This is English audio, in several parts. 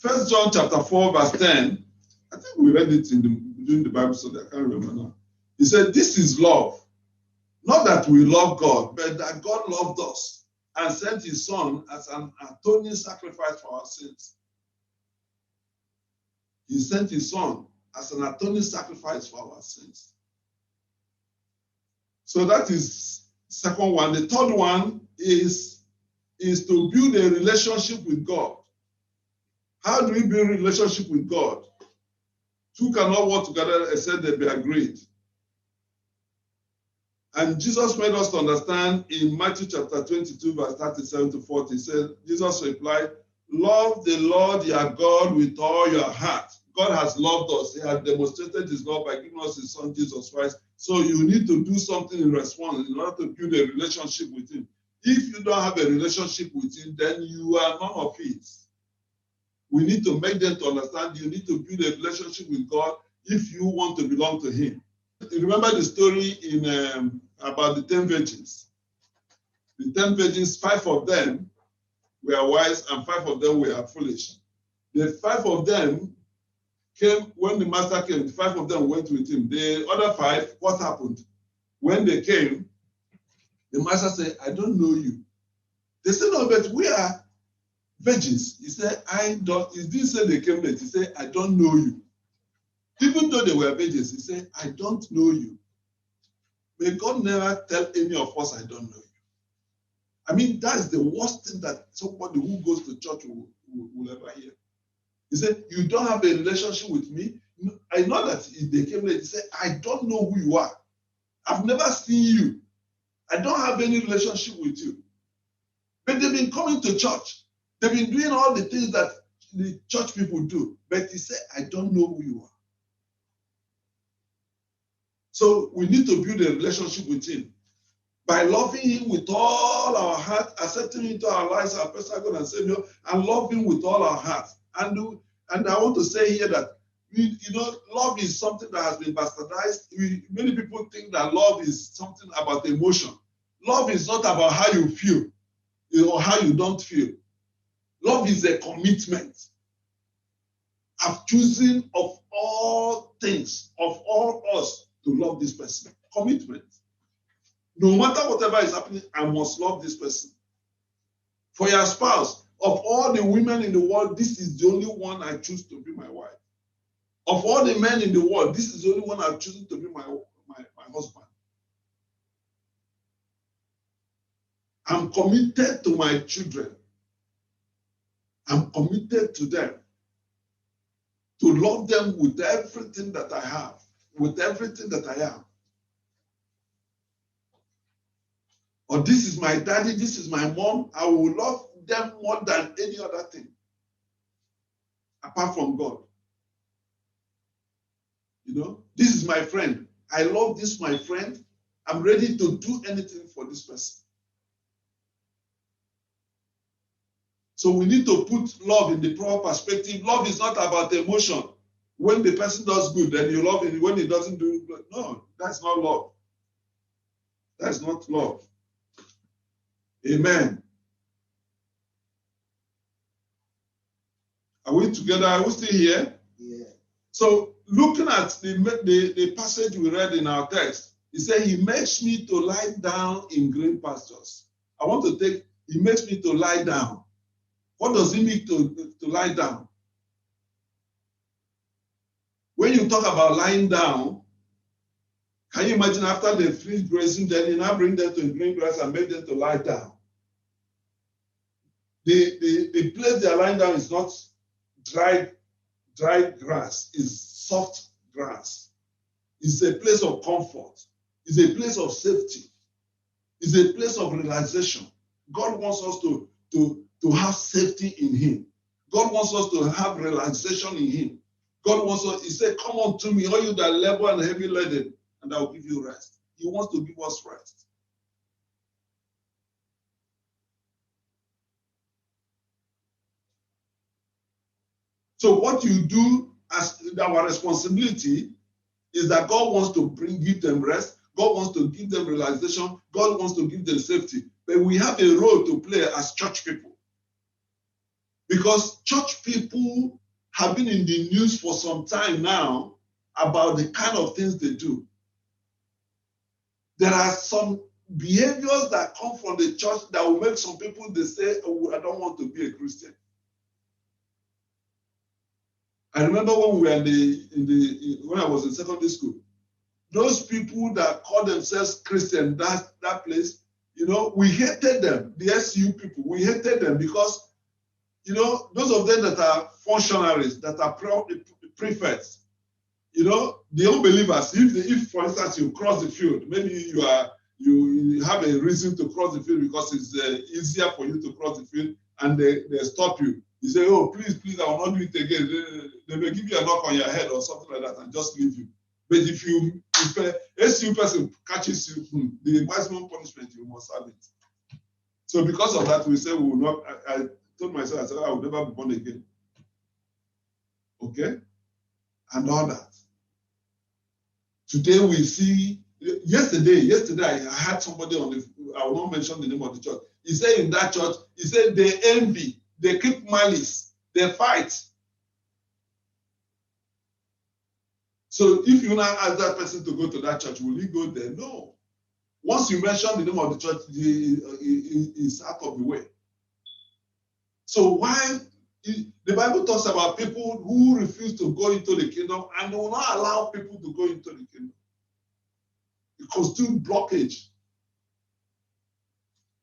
1 John chapter 4, verse 10, I think we read it during the Bible study, I can't remember now. He said, this is love. Not that we love God, but that God loved us and sent his son as an atoning sacrifice for our sins. He sent his son as an atoning sacrifice for our sins. So that is second one. The third one is to build a relationship with God. How do we build a relationship with God? Two cannot work together except they be agreed. And Jesus made us to understand in Matthew chapter 22, verse 37 to 40, he said, Jesus replied, love the Lord your God with all your heart. God has loved us. He has demonstrated his love by giving us his son, Jesus Christ. So you need to do something in response in order to build a relationship with him. If you don't have a relationship with him, then you are none of his. We need to make them to understand you need to build a relationship with God if you want to belong to him. Remember the story in about the 10 virgins. The 10 virgins, 5 of them were wise and 5 of them were foolish. The 5 of them came, when the master came, the 5 of them went with him. The other 5, what happened? When they came, the master said, I don't know you. They said, no, but we are virgins. He said, I don't, he didn't say they came late. He said, I don't know you. Even though they were virgins, he said, I don't know you. May God never tell any of us, I don't know you. I mean, that's the worst thing that somebody who goes to church will ever hear. He said, you don't have a relationship with me. I know that if they came late, he said, I don't know who you are. I've never seen you. I don't have any relationship with you. But they've been coming to church. They've been doing all the things that the church people do. But he said, I don't know who you are. So we need to build a relationship with him by loving him with all our heart, accepting him into our lives, our personal God and Savior, and love him with all our heart. And I want to say here that love is something that has been bastardized. Many people think that love is something about emotion. Love is not about how you feel or how you don't feel. Love is a commitment. I've chosen of all things, of all us, to love this person. Commitment. No matter whatever is happening, I must love this person. For your spouse, of all the women in the world, this is the only one I choose to be my wife. Of all the men in the world, this is the only one I've chosen to be my husband. I'm committed to my children. I'm committed to them. To love them with everything that I have, with everything that I am. Or this is my daddy, this is my mom. I will love them more than any other thing, apart from God. This is my friend. I love this, my friend. I'm ready to do anything for this person. So we need to put love in the proper perspective. Love is not about emotion. When the person does good, then you love him. When he doesn't do good, no, that's not love. That's not love. Amen. Are we together? Are we still here? Yeah. So looking at the passage we read in our text, he said, he makes me to lie down in green pastures. I want to take, he makes me to lie down. What does it mean to lie down? When you talk about lying down, can you imagine after they finish grazing, then you now bring them to green grass and make them to lie down? The place they are lying down is not dry grass, it's soft grass. It's a place of comfort. It's a place of safety. It's a place of relaxation. God wants us to have safety in him. God wants us to have relaxation in him. God wants us, he said, come unto me, all you that labor and heavy laden, and I will give you rest. He wants to give us rest. So what you do as our responsibility is that God wants to give them rest. God wants to give them relaxation. God wants to give them safety. But we have a role to play as church people. Because church people have been in the news for some time now about the kind of things they do. There are some behaviors that come from the church that will make some people, they say, oh, I don't want to be a Christian. I remember when we were when I was in secondary school, those people that call themselves Christian, that place, we hated them. The SU people, we hated them because, those of them that are functionaries, that are prefects, the unbelievers, if for instance you cross the field, maybe you have a reason to cross the field because it's easier for you to cross the field, and they stop you. You say, oh, please, I will not do it again. They may give you a knock on your head or something like that and just leave you. But if a SU person catches you, the maximum punishment, you must have it. So because of that, we say we will not. I told myself, I said, I will never be born again. Okay? And all that. Today we see, yesterday I had somebody on I will not mention the name of the church. He said in that church, he said they envy, they keep malice, they fight. So if you now ask that person to go to that church, will he go there? No. Once you mention the name of the church, it's out of the way. So why the Bible talks about people who refuse to go into the kingdom and will not allow people to go into the kingdom. It constitutes blockage.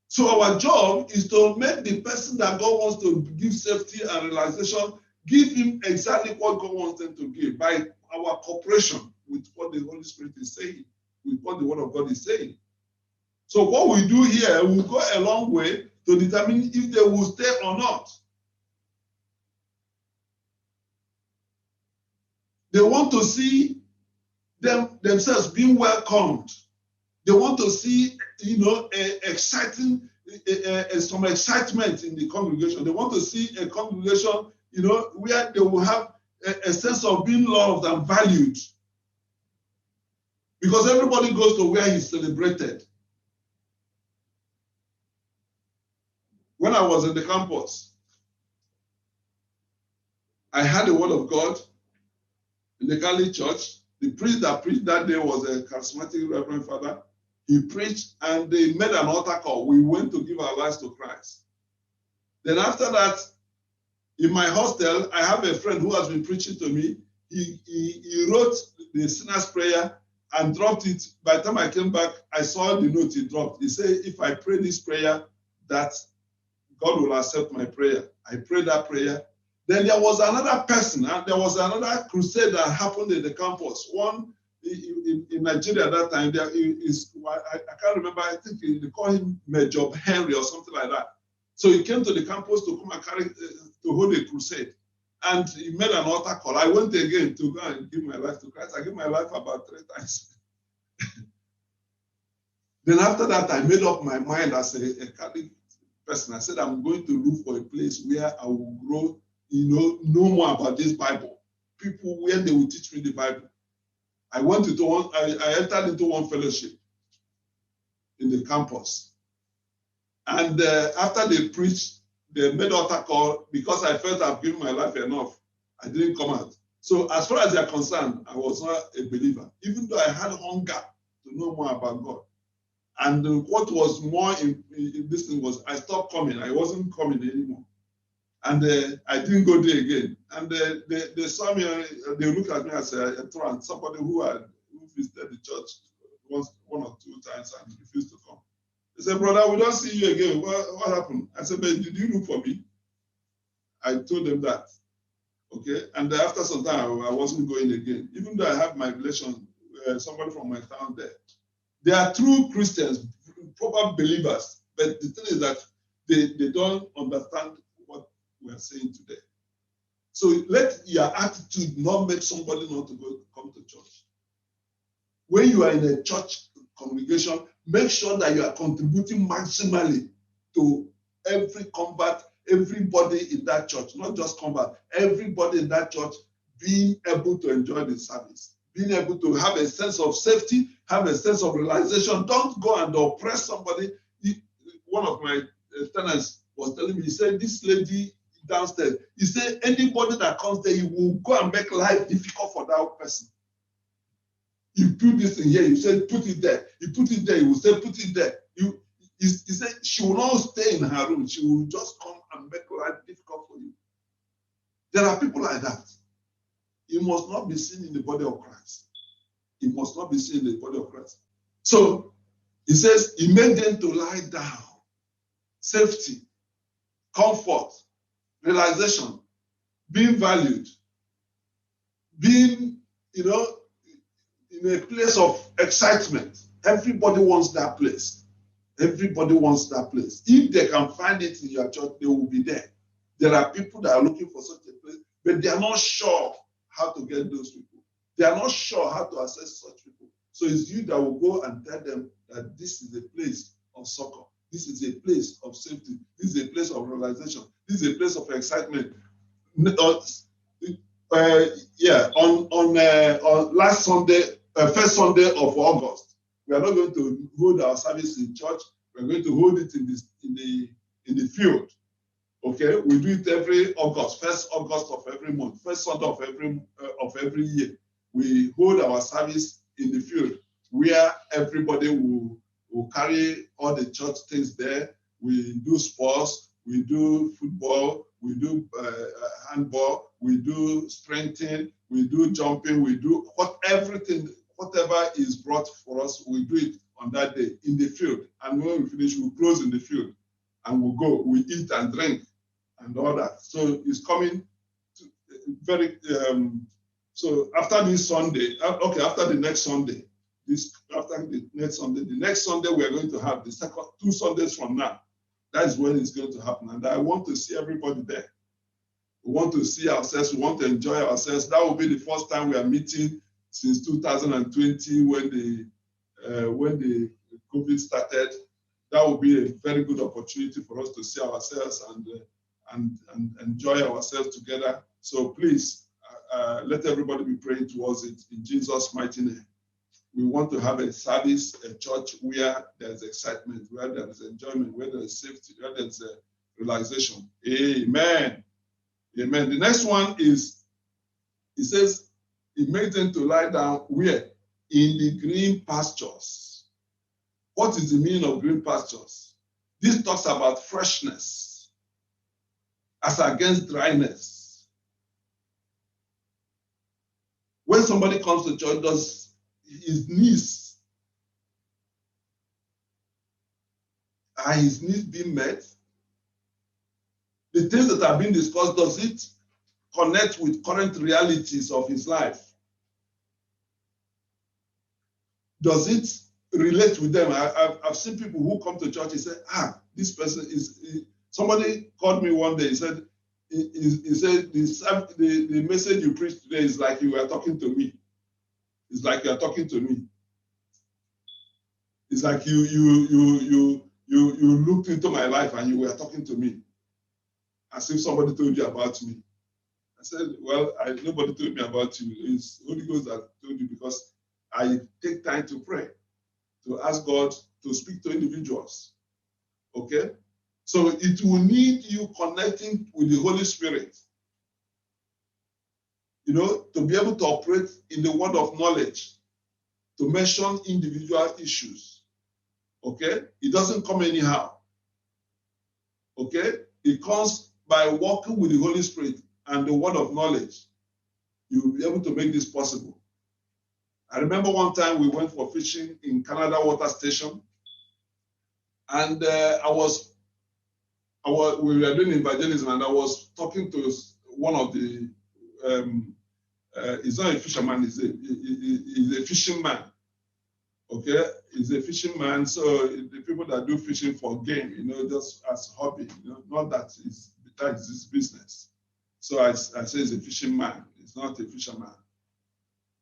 So our job is to make the person that God wants to give safety and realization, give him exactly what God wants them to give by our cooperation with what the Holy Spirit is saying, with what the Word of God is saying. So what we do here will go a long way to determine if they will stay or not. They want to see themselves being welcomed. They want to see, some excitement in the congregation. They want to see a congregation, where they will have a sense of being loved and valued. Because everybody goes to where he's celebrated. When I was in the campus, I had the word of God in the Catholic Church. The priest that preached that day was a charismatic Reverend Father. He preached and they made an altar call. We went to give our lives to Christ. Then after that, in my hostel, I have a friend who has been preaching to me. He wrote the sinner's prayer and dropped it. By the time I came back, I saw the note he dropped. He said, if I pray this prayer, that God will accept my prayer. I prayed that prayer. Then there was another person, and there was another crusade that happened in the campus. One in Nigeria at that time, I can't remember, I think they call him Major Henry or something like that. So he came to the campus to come and to hold a crusade. And he made an altar call. I went again to go and give my life to Christ. I gave my life about 3 times. Then after that, I made up my mind as a Catholic person. I said, I'm going to look for a place where I will grow, know more about this Bible. People where they will teach me the Bible. I entered into one fellowship in the campus. And after they preached, they made altar call. Because I felt I've given my life enough, I didn't come out. So as far as they're concerned, I was not a believer, even though I had hunger to know more about God. And what was more in this thing was I stopped coming. I wasn't coming anymore. And I didn't go there again. And they saw me, they looked at me as a truant, somebody who visited the church once, 1 or 2 times and refused to come. They said, brother, we don't see you again. What happened? I said, but did you look for me? I told them that. Okay. And after some time, I wasn't going again. Even though I have my relation, somebody from my town there. They are true Christians, proper believers. But the thing is that they don't understand what we are saying today. So let your attitude not make somebody not to come to church. When you are in a church congregation, make sure that you are contributing maximally to every convert, everybody in that church, not just convert, everybody in that church being able to enjoy the service, being able to have a sense of safety, have a sense of realization. Don't go and oppress somebody. One of my tenants was telling me, he said, this lady downstairs. He said, anybody that comes there, he will go and make life difficult for that person. You put this in here, you said, put it there. You put it there, he will say, put it there. He said, she will not stay in her room. She will just come and make life difficult for you. There are people like that. You must not be seen in the body of Christ. It must not be seen in the body of Christ. So, he says, he made them to lie down. Safety, comfort, realization, being valued, being, in a place of excitement. Everybody wants that place. Everybody wants that place. If they can find it in your church, they will be there. There are people that are looking for such a place, but they are not sure how to get those people. They are not sure how to access such people. So it's you that will go and tell them that this is a place of succor. This is a place of safety. This is a place of realization. This is a place of excitement. On last Sunday, first Sunday of August, we are not going to hold our service in church. We are going to hold it in the field. Okay, we do it every August, first August of every month, first Sunday of every year. We hold our service in the field where everybody will carry all the church things there. We do sports, we do football, we do handball, we do sprinting, we do jumping, we do whatever is brought for us, we do it on that day in the field. And when we finish, we close in the field and we'll go, we eat and drink and all that. So it's coming to so after this Sunday, after the next Sunday, the next Sunday we are going to have the second 2 Sundays from now. That is when it's going to happen. And I want to see everybody there. We want to see ourselves. We want to enjoy ourselves. That will be the first time we are meeting since 2020 when the COVID started. That will be a very good opportunity for us to see ourselves and enjoy ourselves together. So please, let everybody be praying towards it in Jesus' mighty name. We want to have a service, a church where there's excitement, where there is enjoyment, where there is safety, where there's a realization. Amen. Amen. The next one is, it says, he made them to lie down where? In the green pastures. What is the meaning of green pastures? This talks about freshness as against dryness. When somebody comes to church, does his needs, are his needs being met? The things that are being discussed, does it connect with current realities of his life? Does it relate with them? I've seen people who come to church and say, this person is, somebody called me one day, he said, the message you preached today is like you were talking to me. It's like you're talking to me. It's like you looked into my life and you were talking to me. As if somebody told you about me. I said, well, nobody told me about you. It's Holy Ghost that told you, because I take time to pray, to ask God to speak to individuals. Okay? So it will need you connecting with the Holy Spirit, to be able to operate in the word of knowledge, to mention individual issues. Okay? It doesn't come anyhow. Okay? It comes by walking with the Holy Spirit and the word of knowledge. You will be able to make this possible. I remember one time we went for fishing in Canada Water Station, and we were doing evangelism, and I was talking to one of the, he's not a fisherman, he's a fishing man. Okay, he's a fishing man, so the people that do fishing for game, just as hobby, not that is his business. So I say he's a fishing man, he's not a fisherman.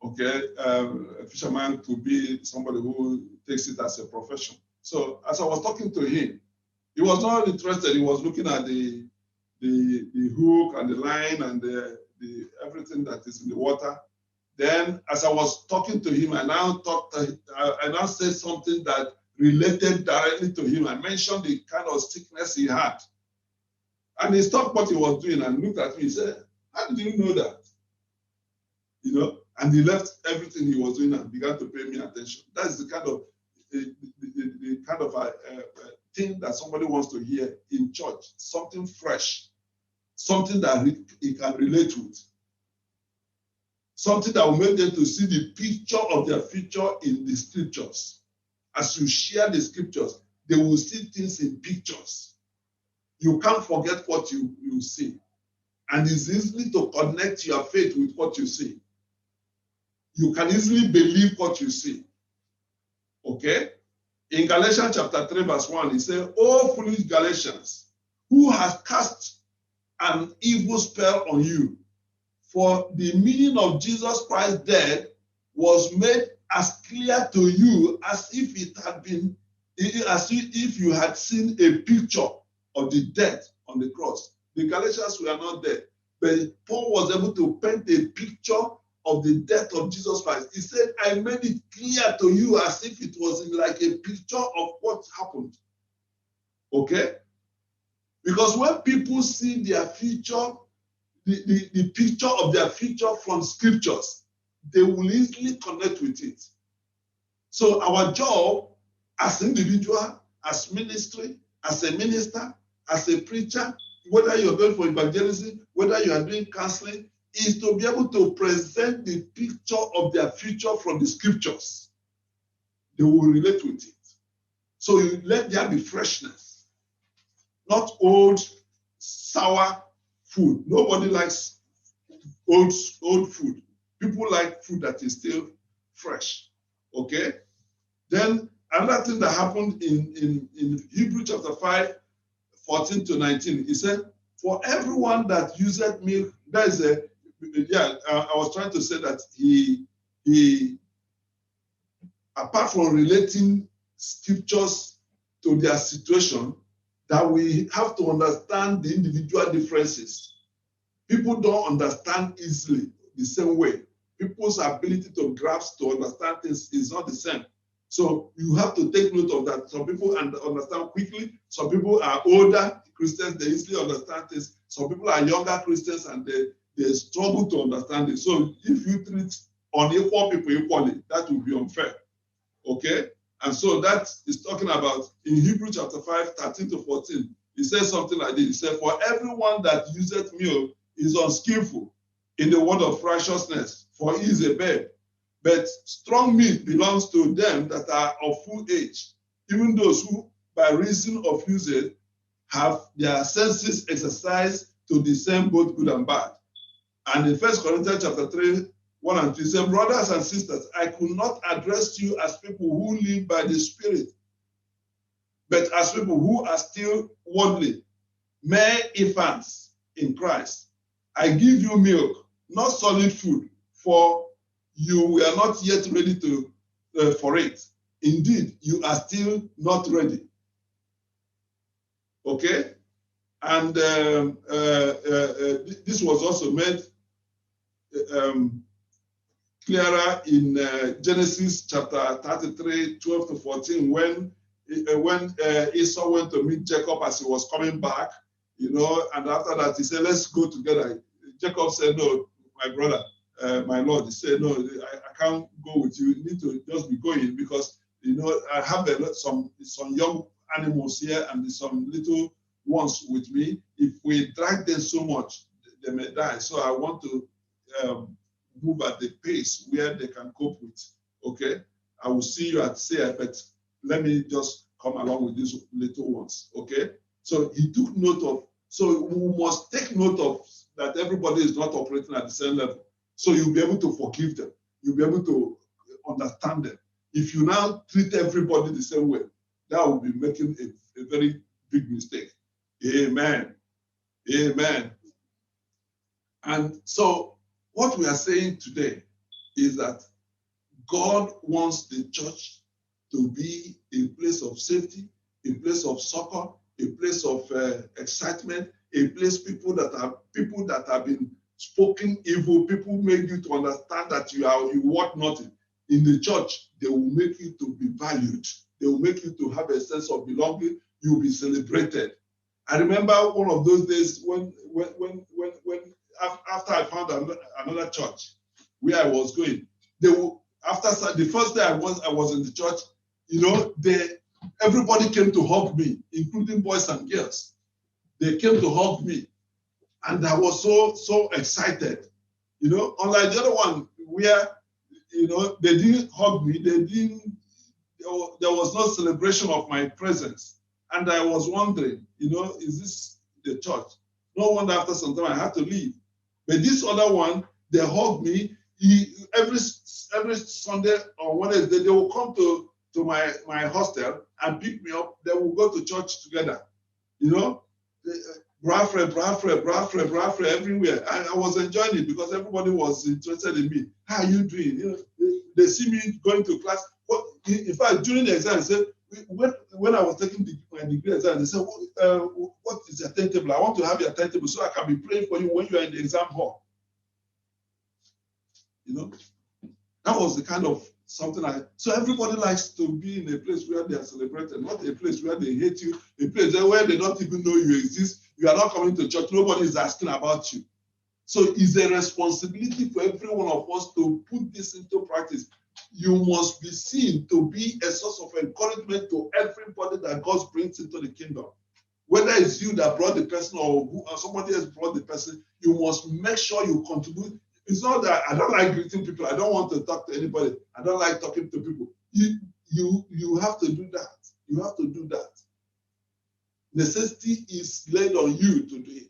Okay, a fisherman could be somebody who takes it as a profession. So as I was talking to him, he was not interested. He was looking at the hook and the line and the everything that is in the water. Then, as I was talking to him, I now said something that related directly to him. I mentioned the kind of sickness he had. And he stopped what he was doing and looked at me. He said, how did you know that? You know, and he left everything he was doing and began to pay me attention. That is the kind of thing that somebody wants to hear in church. Something fresh, something that he can relate with, something that will make them to see the picture of their future in the scriptures. As you share the scriptures, they will see things in pictures. You can't forget what you see. And it's easy to connect your faith with what you see. You can easily believe what you see. Okay? In Galatians chapter 3, verse 1, he said, "O foolish Galatians, who has cast an evil spell on you? For the meaning of Jesus Christ's death was made as clear to you as if it had been, as if you had seen a picture of the death on the cross." The Galatians were not there, but Paul was able to paint a picture of the death of Jesus Christ. He said, I made it clear to you as if it was like a picture of what happened. Okay? Because when people see their future, the picture of their future from scriptures, they will easily connect with it. So our job as individual, as ministry, as a minister, as a preacher, whether you're going for evangelism, whether you are doing counseling, is to be able to present the picture of their future from the scriptures. They will relate with it. So you let there be freshness, not old, sour food. Nobody likes old food. People like food that is still fresh. Okay? Then another thing that happened in Hebrews chapter 5, 14 to 19, he said, for everyone that useth milk, that is I was trying to say that he apart from relating scriptures to their situation, that we have to understand the individual differences. People don't understand easily the same way. People's ability to grasp, to understand things is not the same. So you have to take note of that. Some people understand quickly. Some people are older Christians, they easily understand things. Some people are younger Christians and they struggle to understand it. So if you treat unequal people equally, that will be unfair. Okay? And so that is talking about in Hebrews chapter 5, 13 to 14. He says something like this. He said, for everyone that useth milk is unskillful in the word of righteousness, for he is a babe. But strong meat belongs to them that are of full age, even those who, by reason of usage, have their senses exercised to discern both good and bad. And in 1 Corinthians chapter 3, 1 and 2, he said, brothers and sisters, I could not address you as people who live by the Spirit, but as people who are still worldly, mere infants in Christ. I give you milk, not solid food, for you were not yet ready for it. Indeed, you are still not ready. Okay? And this was also made clearer in Genesis chapter 33, 12 to 14, when Esau went to meet Jacob as he was coming back, and after that he said, let's go together. Jacob said, no, my brother, my Lord. He said, no, I can't go with you. You need to just be going because, I have some young animals here and some little ones with me. If we drag them so much, they may die. So I want to move at the pace where they can cope with. Okay? I will see you at Seir, but let me just come along with these little ones. Okay? So he took note of, so we must take note of that everybody is not operating at the same level. So you'll be able to forgive them. You'll be able to understand them. If you now treat everybody the same way, that will be making a very big mistake. Amen. Amen. And so what we are saying today is that God wants the church to be a place of safety, a place of succor, a place of excitement, a place people that have been spoken evil, people make you to understand that you want nothing. In the church, they will make you to be valued. They will make you to have a sense of belonging. You'll be celebrated. I remember one of those days when after I found another church where I was going, after the first day I was in the church, everybody came to hug me, including boys and girls. They came to hug me, and I was so excited. Unlike the other one where they didn't hug me, there was no celebration of my presence, and I was wondering, is this the church? No wonder after some time I had to leave. But this other one, they hugged me. Every Sunday or Wednesday, they will come to my hostel and pick me up. They will go to church together. Bradford everywhere. I was enjoying it because everybody was interested in me. How are you doing? They see me going to class. In fact, during the exam, they said, when I was taking my degree exam, they said, what is your timetable? I want to have your timetable so I can be praying for you when you are in the exam hall. That was the kind of something so everybody likes to be in a place where they are celebrated, not a place where they hate you, a place where they don't even know you exist. You are not coming to church. Nobody is asking about you. So it's a responsibility for every one of us to put this into practice. You must be seen to be a source of encouragement to everybody that God brings into the kingdom. Whether it's you that brought the person or somebody else brought the person, you must make sure you contribute. It's not that I don't like greeting people. I don't want to talk to anybody. I don't like talking to people. You have to do that. You have to do that. Necessity is laid on you to do it.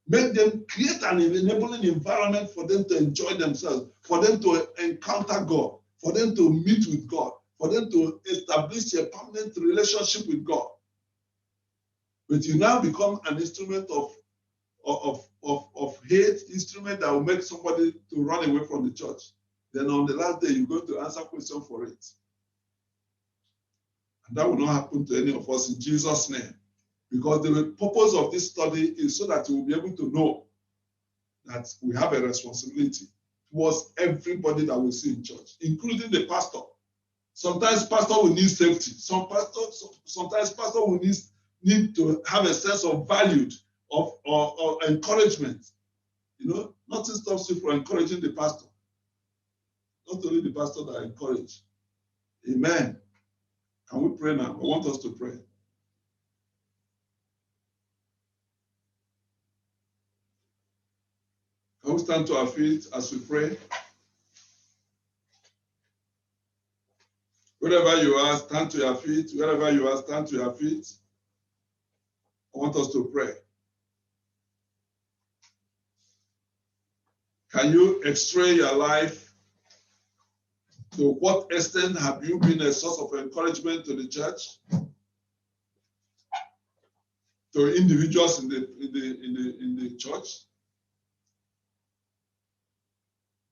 Make them create an enabling environment for them to enjoy themselves, for them to encounter God, for them to meet with God, for them to establish a permanent relationship with God. But you now become an instrument of hate, instrument that will make somebody to run away from the church. Then on the last day, you're going to answer questions for it. And that will not happen to any of us in Jesus' name. Because the purpose of this study is so that you will be able to know that we have a responsibility towards everybody that we see in church, including the pastor. Sometimes pastor will need safety. Sometimes pastor will need to have a sense of value, or encouragement. Nothing stops you from encouraging the pastor. Not only the pastor that encourage. Amen. Can we pray now? I want us to pray. Can we stand to our feet as we pray? Wherever you are, stand to your feet. Wherever you are, stand to your feet. I want us to pray. Can you x-ray your life? To what extent have you been a source of encouragement to the church? To individuals in the church?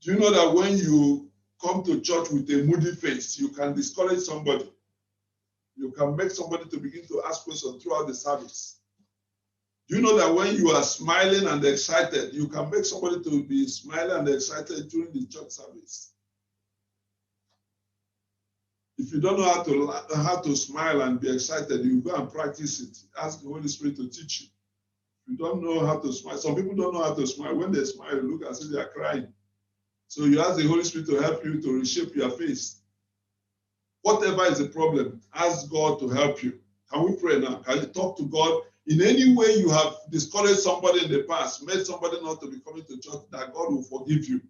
Do you know that when you come to church with a moody face, you can discourage somebody? You can make somebody to begin to ask questions throughout the service. Do you know that when you are smiling and excited, you can make somebody to be smiling and excited during the church service? If you don't know how to smile and be excited, you go and practice it. Ask the Holy Spirit to teach you. If you don't know how to smile, some people don't know how to smile. When they smile, they look as if they are crying. So you ask the Holy Spirit to help you to reshape your face. Whatever is the problem, ask God to help you. Can we pray now? Can you talk to God? In any way you have discouraged somebody in the past, made somebody not to be coming to church, that God will forgive you.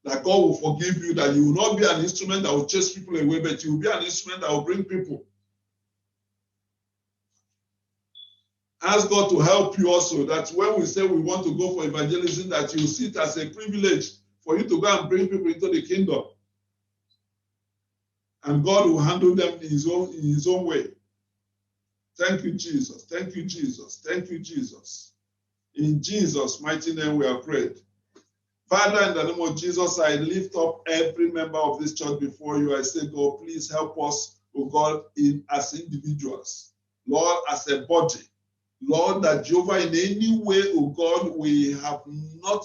That God will forgive you, that you will not be an instrument that will chase people away, but you will be an instrument that will bring people. Ask God to help you also, that when we say we want to go for evangelism, that you see it as a privilege for you to go and bring people into the kingdom. And God will handle them in his own way. Thank you, Jesus. Thank you, Jesus. Thank you, Jesus. In Jesus' mighty name we are prayed. Father, in the name of Jesus, I lift up every member of this church before you. I say, God, please help us, oh God, as individuals. Lord, as a body. Lord, that Jehovah, in any way, oh God, we have not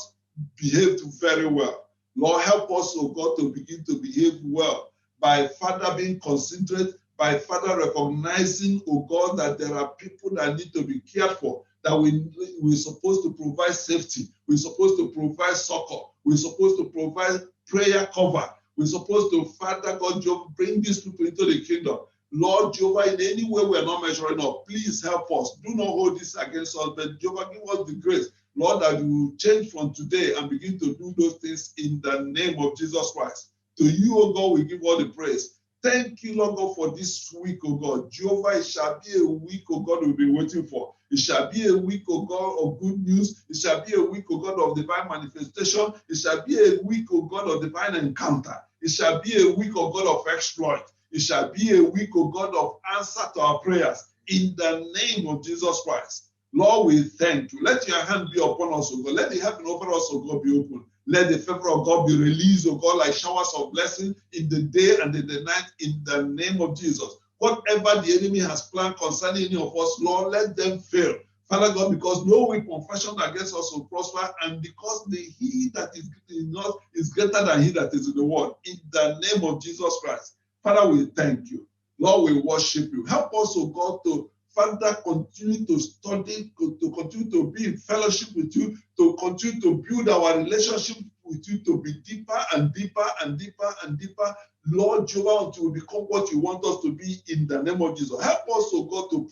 behaved very well. Lord, help us, oh God, to begin to behave well by, Father, being considerate, by Father recognizing, oh God, that there are people that need to be cared for, that we're supposed to provide safety, we're supposed to provide succor, we're supposed to provide prayer cover, we're supposed to, Father God, Jehovah, bring these people into the kingdom. Lord Jehovah, in any way we're not measuring up, please help us. Do not hold this against us, but Jehovah, give us the grace, Lord, that we will change from today and begin to do those things in the name of Jesus Christ. To you, oh God, we give all the praise. Thank you, Lord God, for this week, oh God. Jehovah, it shall be a week, oh God, we've been waiting for. It shall be a week, oh God, of good news. It shall be a week, oh God, of divine manifestation. It shall be a week, oh God, of divine encounter. It shall be a week, oh God, of exploit. It shall be a week, oh God, of answer to our prayers in the name of Jesus Christ. Lord, we thank you. Let your hand be upon us, oh God. Let the heaven over us, oh God, be open. Let the favor of God be released, oh God, like showers of blessing in the day and in the night in the name of Jesus. Whatever the enemy has planned concerning any of us, Lord, let them fail. Father God, because no weapon fashioned against us will prosper, and because he that is in us is greater than he that is in the world. In the name of Jesus Christ. Father, we thank you. Lord, we worship you. Help us, oh God, to Father, continue to study, to continue to be in fellowship with you, to continue to build our relationship with you, to be deeper and deeper and deeper and deeper. Lord Jehovah, until we become what you want us to be in the name of Jesus. Help us, oh God, to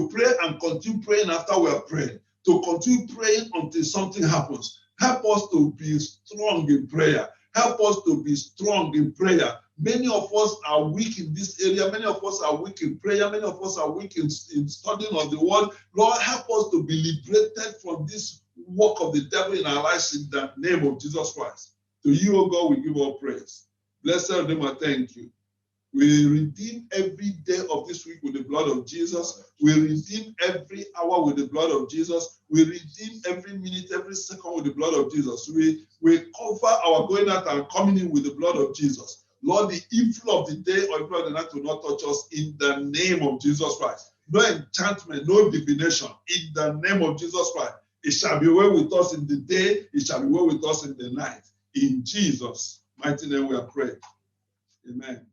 pray and continue praying after we are praying, to continue praying until something happens. Help us to be strong in prayer. Help us to be strong in prayer. Many of us are weak in this area. Many of us are weak in prayer. Many of us are weak in studying of the word. Lord, help us to be liberated from this work of the devil in our lives in the name of Jesus Christ. To you, O God, we give all praise. Blessed name, I thank you. We redeem every day of this week with the blood of Jesus. We redeem every hour with the blood of Jesus. We redeem every minute, every second with the blood of Jesus. We cover our going out and coming in with the blood of Jesus. Lord, the evil of the day or evil of the night will not touch us in the name of Jesus Christ. No enchantment, no divination in the name of Jesus Christ. It shall be well with us in the day. It shall be well with us in the night. In Jesus' mighty name we are praying. Amen.